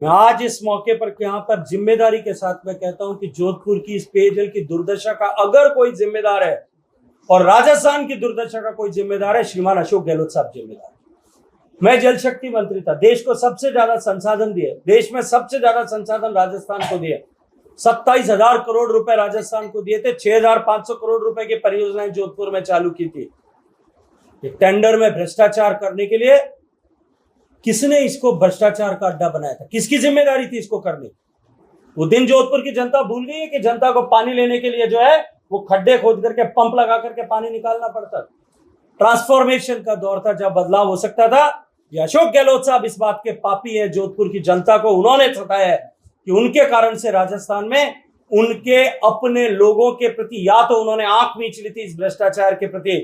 मैं आज इस मौके पर यहाँ पर जिम्मेदारी के साथ मैं कहता हूं कि जोधपुर की इस पेयजल की दुर्दशा का अगर कोई जिम्मेदार है और राजस्थान की दुर्दशा का कोई जिम्मेदार है, श्रीमान अशोक गहलोत साहब जिम्मेदार। मैं जल शक्ति मंत्री था, देश को सबसे ज्यादा संसाधन दिए, देश में सबसे ज्यादा संसाधन राजस्थान को दिए, 27,000 करोड़ रुपए राजस्थान को दिए थे, 6,500 करोड़ रुपए की परियोजनाएं जोधपुर में चालू की थी। टेंडर में भ्रष्टाचार करने के लिए किसने इसको भ्रष्टाचार का अड्डा बनाया था? किसकी जिम्मेदारी थी इसको करने? वो दिन जोधपुर की जनता भूल गई है कि जनता को पानी लेने के लिए जो है वो खड्डे खोद करके पंप लगा करके पानी निकालना पड़ता। ट्रांसफॉर्मेशन का दौर था जब बदलाव हो सकता था। ये अशोक गहलोत साहब इस बात के पापी है, जोधपुर की जनता को उन्होंने सताया है कि उनके कारण से राजस्थान में उनके अपने लोगों के प्रति या तो उन्होंने आंख मीच ली थी इस भ्रष्टाचार के प्रति,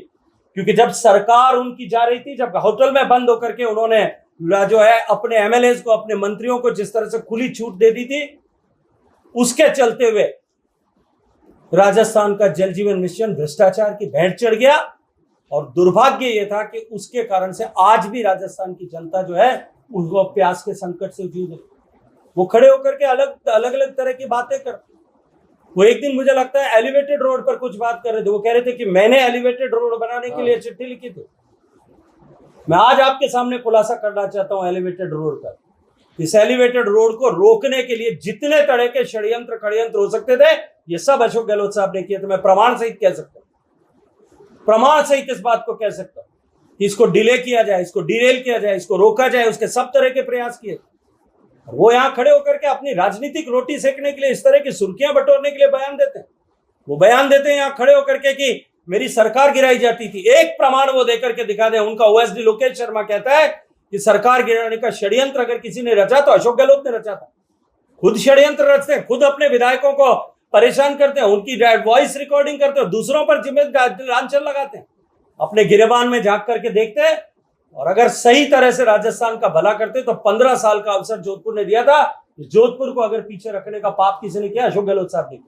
क्योंकि जब सरकार उनकी जा रही थी, जब होटल में बंद होकर के उन्होंने जो है अपने एमएलए को, अपने मंत्रियों को जिस तरह से खुली छूट दे दी थी, उसके चलते हुए राजस्थान का जल जीवन मिशन भ्रष्टाचार की भेंट चढ़ गया। और दुर्भाग्य यह था कि उसके कारण से आज भी राजस्थान की जनता जो है उसको प्यास के संकट से जूझ रही। वो खड़े होकर के अलग अलग तरह की बातें कर, वो एक दिन मुझे लगता है एलिवेटेड रोड पर कुछ बात कर रहे थे, वो कह रहे थे कि मैंने एलिवेटेड रोड बनाने के लिए चिट्ठी लिखी थी। मैं आज आपके सामने खुलासा करना चाहता हूं एलिवेटेड रोड का। इस एलिवेटेड रोड को रोकने के लिए जितने तरह के षड्यंत्र हो सकते थे, ये सब अशोक गहलोत साहब ने किए थे। मैं प्रमाण सहित कह सकता हूं, प्रमाण सहित इस बात को कह सकता हूं कि इसको डिले किया जाए, इसको डिरेल किया जाए, इसको रोका जाए, उसके सब तरह के प्रयास किए। वो यहां खड़े होकर के अपनी राजनीतिक रोटी सेकने के लिए, इस तरह की सुर्खियां बटोरने के लिए बयान देते हैं। वो बयान देते हैं यहां खड़े होकर के कि मेरी सरकार गिराई जाती थी। एक प्रमाण वो देकर के दिखा दे। उनका ओएसडी लोकेश शर्मा कहता है कि सरकार गिराने का षड्यंत्र अगर किसी ने रचा तो अशोक गहलोत ने रचा था। खुद षड्यंत्र रचते हैं, खुद अपने विधायकों को परेशान करते हैं, उनकी वॉइस रिकॉर्डिंग करते हैं, दूसरों पर जिम्मेदार लांछन लगाते हैं, अपने गिरेबान में झांक करके देखते हैं। और अगर सही तरह से राजस्थान का भला करते तो 15 साल का अवसर जोधपुर ने दिया था। जोधपुर को अगर पीछे रखने का पाप किसी ने किया, अशोक गहलोत साहब ने।